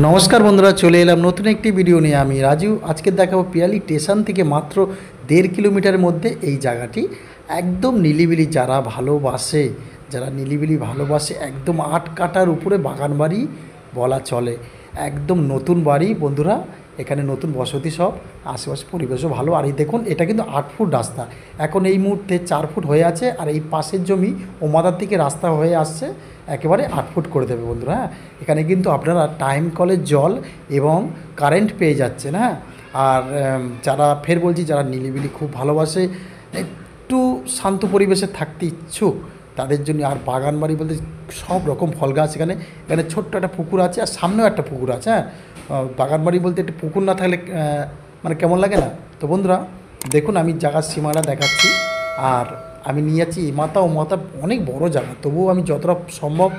নমস্কার বন্ধুরা, চলে এলাম নতুন একটি ভিডিও নিয়ে। আমি রাজু। আজকে দেখাবো পিয়ালি স্টেশন থেকে মাত্র 1.5 কিলোমিটারের মধ্যে এই জায়গাটি। একদম নিলিবিলি, যারা নিলিবিলি ভালোবাসে, একদম 8 কাঠার উপরে বাগান বাড়ি বলা চলে। একদম নতুন বাড়ি বন্ধুরা, এখানে নতুন বসতি সব, আশেপাশে পরিবেশও ভালো। আর এই দেখুন, এটা কিন্তু 8 ফুট রাস্তা, এখন এই মুহূর্তে 4 ফুট হয়ে আছে। আর এই পাশের জমি ও মাথার দিকে রাস্তা হয়ে আসছে, একেবারে 8 ফুট করে দেবে বন্ধুরা। হ্যাঁ, এখানে কিন্তু আপনারা টাইম কলের জল এবং কারেন্ট পেয়ে যাচ্ছেন। হ্যাঁ, আর যারা নিলিবিলি খুব ভালোবাসে, একটু শান্ত পরিবেশে থাকতে ইচ্ছুক, তাদের জন্য। আর বাগান বাড়ি বলতে সব রকম ফল গাছ এখানে। এখানে ছোট্ট একটা পুকুর আছে, আর সামনেও একটা পুকুর আছে। হ্যাঁ, বাগান বাড়ি বলতে একটু পুকুর না থাকলে মানে কেমন লাগে না? তো বন্ধুরা দেখুন, আমি জায়গার সীমানা দেখাচ্ছি। আর আমি নিয়ে যাচ্ছি ও মাথা অনেক বড় জায়গা, তবুও আমি যতটা সম্ভব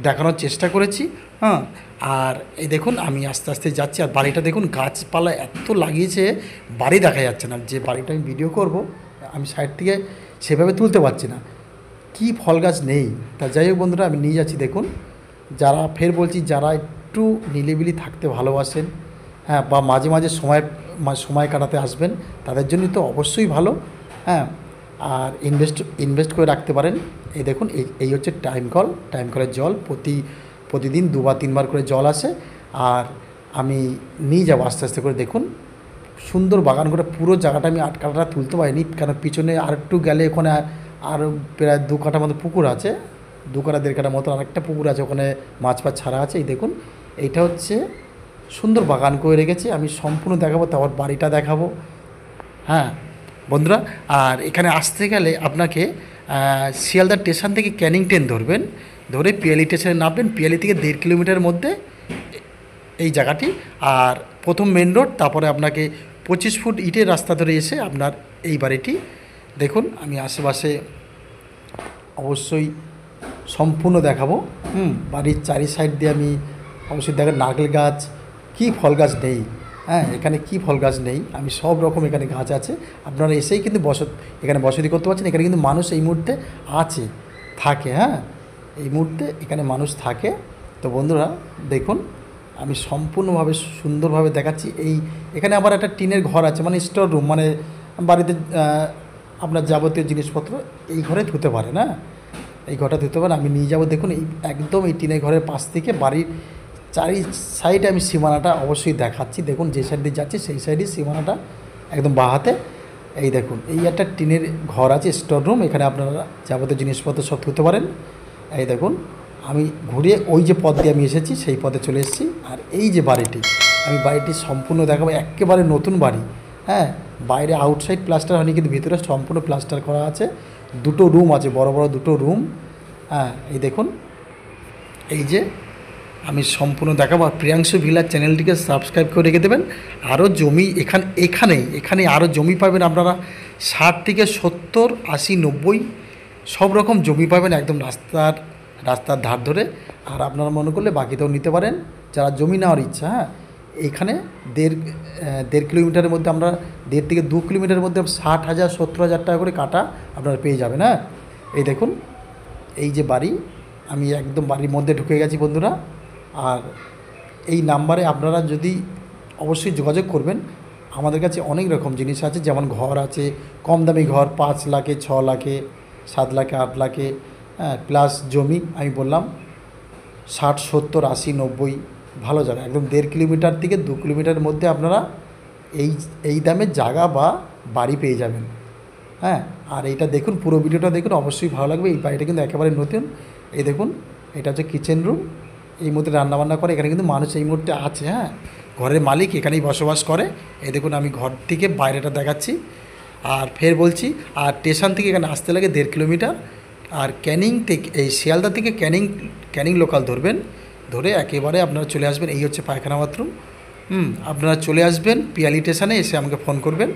দেখানোর চেষ্টা করেছি। হ্যাঁ, আর এই দেখুন আমি আস্তে আস্তে যাচ্ছি। আর বাড়িটা দেখুন, গাছপালা এত লাগিয়েছে, বাড়ি দেখা যাচ্ছে না। যে বাড়িটা আমি ভিডিও করব, আমি সাইড থেকে সেভাবে তুলতে পারছি না, কি ফল গাছ নেই। তা যাই হোক বন্ধুরা, আমি নিয়ে যাচ্ছি। দেখুন, যারা একটু নিলিবিলি থাকতে ভালোবাসেন, হ্যাঁ, বা মাঝে মাঝে সময় কাটাতে আসবেন, তাদের জন্য তো অবশ্যই ভালো। হ্যাঁ, আর ইনভেস্ট করে রাখতে পারেন। এই দেখুন, এই হচ্ছে টাইম কলের জল। প্রতিদিন 2 বা 3 বার করে জল আসে। আর আমি নিয়ে যাবো আস্তে আস্তে করে। দেখুন, সুন্দর বাগান করে পুরো জায়গাটা আমি 8 কাঠাটা তুলতে পারিনি, কারণ পিছনে আর একটু গেলে ওখানে আর প্রায় 2 কাঠা মতো পুকুর আছে, 2 কাঠা 1.5 কাঠা মতো আরেকটা পুকুর আছে, ওখানে মাছ ছাড়া আছে। এই দেখুন, এইটা হচ্ছে সুন্দর বাগান করে রেখেছি। আমি সম্পূর্ণ দেখাবো, তারপর বাড়িটা দেখাবো। হ্যাঁ বন্ধুরা, আর এখানে আসতে গেলে আপনাকে শিয়ালদা স্টেশন থেকে ক্যানিং ট্রেন ধরবেন, ধরে পিয়ালি স্টেশনে নামবেন। পিয়ালি থেকে 1.5 কিলোমিটারের মধ্যে এই জায়গাটি। আর প্রথম মেন রোড, তারপরে আপনাকে 25 ফুট ইটের রাস্তা ধরে এসে আপনার এই বাড়িটি। দেখুন, আমি আশেপাশে অবশ্যই সম্পূর্ণ দেখাবো। বাড়ির চারি সাইড দিয়ে আমি অবশ্যই দেখেন, নারকেল গাছ, কি ফল গাছ নেই। হ্যাঁ, এখানে কি ফল গাছ নেই, আমি সব রকম এখানে গাছ আছে। আপনারা এসেই কিন্তু এখানে বসতি করতে পারছেন। এখানে কিন্তু মানুষ এই মুহূর্তে থাকে। হ্যাঁ, এই মুহূর্তে এখানে মানুষ থাকে। তো বন্ধুরা দেখুন, আমি সম্পূর্ণভাবে সুন্দরভাবে দেখাচ্ছি। এখানে আবার একটা টিনের ঘর আছে, মানে স্টোর রুম, মানে বাড়িতে আপনার যাবতীয় জিনিসপত্র এই ঘরে ধুতে পারে না, এই ঘরটা ধুতে পারে। আমি নিয়ে যাবো। দেখুন, একদম এই টিনের ঘরের পাশ থেকে বাড়ির চারি সাইডে আমি সীমানাটা অবশ্যই দেখাচ্ছি। দেখুন, যে সাইড দিয়ে যাচ্ছি সেই সাইডে সীমানাটা একদম বাঁ হাতে। এই দেখুন, এই একটা টিনের ঘর আছে, স্টোর রুম, এখানে আপনারা যাবতীয় জিনিসপত্র সব ধুতে পারেন। এই দেখুন, আমি ঘুরিয়ে ওই যে পথ দিয়ে আমি এসেছি সেই পথে চলে এসেছি। আর এই যে বাড়িটি সম্পূর্ণ দেখাবো। একেবারে নতুন বাড়ি। হ্যাঁ, বাইরে আউটসাইড প্লাস্টার হয়নি, কিন্তু ভিতরে সম্পূর্ণ প্লাস্টার করা আছে। 2টো রুম আছে, বড় বড় 2টো রুম। হ্যাঁ, এই দেখুন, এই যে আমি সম্পূর্ণ দেখাবো। আর প্রিয়াংশু ভিলার চ্যানেলটিকে সাবস্ক্রাইব করে রেখে দেবেন। আরও জমি এখানে আরও জমি পাবেন আপনারা। 60 থেকে 70, 80, 90 সব রকম জমি পাবেন, একদম রাস্তার ধার ধরে। আর আপনারা মনে করলে বাকিতেও নিতে পারেন, যারা জমি নেওয়ার ইচ্ছা। হ্যাঁ, এখানে 1.5 কিলোমিটারের মধ্যে, আমরা 1.5 থেকে 2 কিলোমিটারের মধ্যে 60,000, 70,000 টাকা করে কাটা আপনারা পেয়ে যাবেন। হ্যাঁ, এই দেখুন, এই যে বাড়ি, আমি একদম বাড়ির মধ্যে ঢুকে গেছি বন্ধুরা। আর এই নাম্বারে আপনারা যদি অবশ্যই যোগাযোগ করবেন। আমাদের কাছে অনেক রকম জিনিস আছে, যেমন ঘর আছে, কম দামি ঘর 5 লাখে, 6 লাখে, 7 লাখে, 8 লাখে। হ্যাঁ, প্লাস জমি আমি বললাম 60, 70, 80, 90 ভালো জায়গা। একদম 1.5 কিলোমিটার থেকে 2 কিলোমিটারের মধ্যে আপনারা এই দামের জায়গা বা বাড়ি পেয়ে যাবেন। হ্যাঁ, আর এইটা দেখুন, পুরো ভিডিওটা দেখুন, অবশ্যই ভালো লাগবে। এই বাড়িটা কিন্তু একেবারে নতুন। এই দেখুন, এটা হচ্ছে কিচেন রুম। এই মুহূর্তে রান্নাবান্না করে, এখানে কিন্তু মানুষ এই মুহূর্তে আছে। হ্যাঁ, ঘরের মালিক এখানেই বসবাস করে। এই দেখুন, আমি ঘর থেকে বাইরেটা দেখাচ্ছি। আর ফের বলছি, আর স্টেশন থেকে এখানে আসতে লাগে 1.5 কিলোমিটার। আর ক্যানিং থেকে, এই শিয়ালদা থেকে ক্যানিং লোকাল ধরবেন, ধরে একেবারে আপনারা চলে আসবেন। এই হচ্ছে পায়খানা বাথরুম। আপনারা চলে আসবেন পিয়ালি স্টেশনে, এসে আমাকে ফোন করবেন।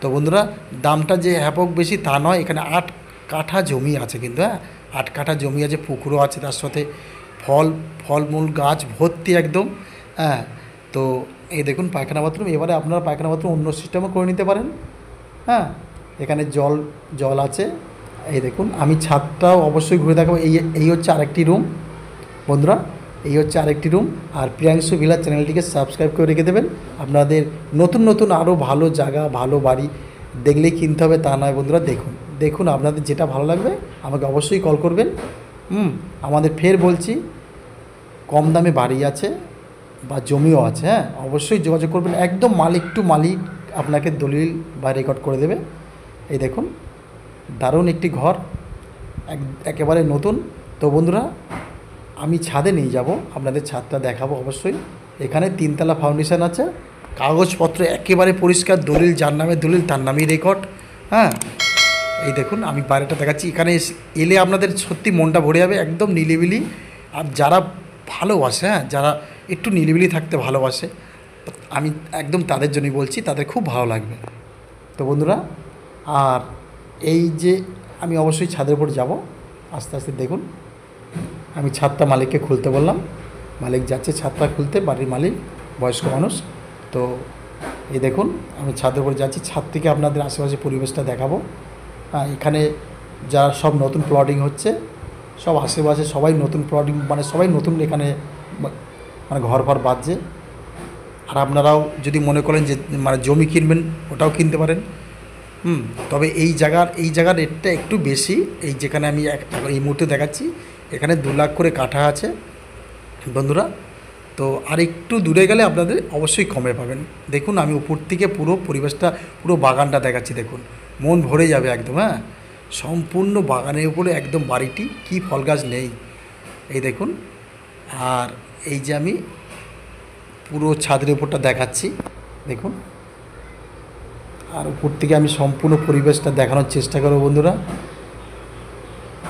তো বন্ধুরা, দামটা যে হ্যাপক বেশি তা নয়। এখানে 8 কাঠা জমি আছে কিন্তু। হ্যাঁ, 8 কাঠা জমি আছে, পুকুরও আছে, তার সাথে ফলমূল গাছ ভর্তি একদম। হ্যাঁ, তো এই দেখুন পায়খানা বাথরুম। এবারে আপনারা পায়খানা বাথরুম অন্য সিস্টেমও করে নিতে পারেন। হ্যাঁ, এখানে জল আছে। এই দেখুন, আমি ছাদটাও অবশ্যই ঘুরে দেখাবো। এই হচ্ছে আরেকটি রুম বন্ধুরা। এই হচ্ছে আরেকটি রুম। আর প্রিয়াংশু ভিলা চ্যানেলটিকে সাবস্ক্রাইব করে রেখে দেবেন। আপনাদের নতুন নতুন আরও ভালো জায়গা, ভালো বাড়ি দেখলেই কিনতে হবে তা নয় বন্ধুরা। দেখুন দেখুন আপনাদের যেটা ভালো লাগবে আমাকে অবশ্যই কল করবেন। আমাদের ফের বলছি, কম দামে বাড়ি আছে বা জমিও আছে, হ্যাঁ অবশ্যই যোগাযোগ করবেন। একদম মালিক টু মালিক আপনাকে দলিল বা রেকর্ড করে দেবে। এই দেখুন দারুণ একটি ঘর, একেবারে নতুন। তো বন্ধুরা আমি ছাদে নিয়ে যাব, আপনাদের ছাদটা দেখাবো অবশ্যই। এখানে 3তলা ফাউন্ডেশন আছে, কাগজপত্র একেবারে পরিষ্কার, দলিল যার নামে দলিল তার নামেই রেকর্ড। হ্যাঁ এই দেখুন আমি বাইরেটা দেখাচ্ছি। এখানে এলে আপনাদের সত্যি মনটা ভরে যাবে, একদম নিলিবিলি। আর যারা ভালোবাসে, হ্যাঁ যারা একটু নিলিবিলি থাকতে ভালোবাসে, আমি একদম তাদের জন্যই বলছি, তাদের খুব ভালো লাগবে। তো বন্ধুরা আর এই যে আমি অবশ্যই ছাদের উপর যাব আস্তে আস্তে। দেখুন আমি ছাদটা মালিককে খুলতে বললাম, মালিক যাচ্ছে ছাদটা খুলতে, বাড়ির মালিক বয়স্ক মানুষ। তো এই দেখুন আমি ছাদের উপর যাচ্ছি, ছাদ থেকে আপনাদের আশেপাশে পরিবেশটা দেখাবো। এখানে যা সব নতুন প্লটিং হচ্ছে, সব আশেপাশে সবাই নতুন প্লটিং, মানে সবাই নতুন এখানে মানে ঘর বাঁধছে। আর আপনারাও যদি মনে করেন যে মানে জমি কিনবেন, ওটাও কিনতে পারেন। তবে এই জায়গার রেটটা একটু বেশি। এই যেখানে আমি এই মুহূর্তে দেখাচ্ছি, এখানে 2 লাখ করে কাঠা আছে বন্ধুরা। তো আর একটু দূরে গেলে আপনাদের অবশ্যই কমে পাবেন। দেখুন আমি উপর থেকে পুরো পরিবেশটা, পুরো বাগানটা দেখাচ্ছি। দেখুন মন ভরে যাবে একদম। হ্যাঁ সম্পূর্ণ বাগানের উপরে একদম বাড়িটি, কি ফল গাছ নেই এই দেখুন। আর এই যে আমি পুরো ছাদের উপরটা দেখাচ্ছি দেখুন। আর উপর থেকে আমি সম্পূর্ণ পরিবেশটা দেখানোর চেষ্টা করব বন্ধুরা।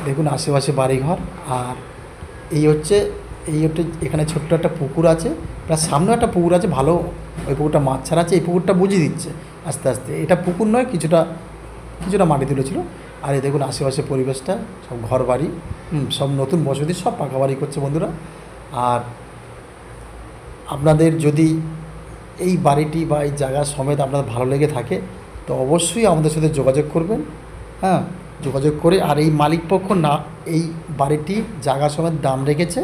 দেখুন আশেপাশে বাড়িঘর। আর এই হচ্ছে এখানে ছোট্ট একটা পুকুর আছে, প্লাস সামনেও একটা পুকুর আছে ভালো। ওই পুকুরটা মাছ ছাড়া আছে, এই পুকুরটা বুঝিয়ে দিচ্ছে আস্তে আস্তে। এটা পুকুর নয়, কিছুটা মাটি তুলেছিল। আর এই দেখুন আশেপাশে পরিবেশটা, সব ঘর বাড়ি, সব নতুন বসতি, সব পাকা বাড়ি করছে বন্ধুরা। আর আপনাদের যদি এই বাড়িটি বা এই জায়গা সমেত আপনাদের ভালো লেগে থাকে, তো অবশ্যই আমাদের সাথে যোগাযোগ করবেন। হ্যাঁ যোগাযোগ করে, আর এই মালিকপক্ষ না এই বাড়িটি জায়গা সমেত দাম রেখেছে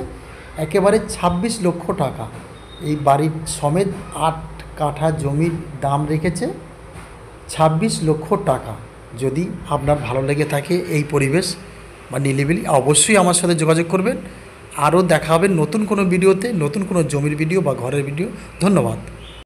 একেবারে 26 লক্ষ টাকা। এই বাড়ির সমেত 8 কাঠা জমির দাম রেখেছে 26 লক্ষ টাকা। যদি আপনার ভালো লেগে থাকে এই পরিবেশ বা নিলিবিলি, অবশ্যই আমার সাথে যোগাযোগ করবেন। আরও দেখা হবে নতুন কোনো ভিডিওতে, নতুন কোনো জমির ভিডিও বা ঘরের ভিডিও। ধন্যবাদ।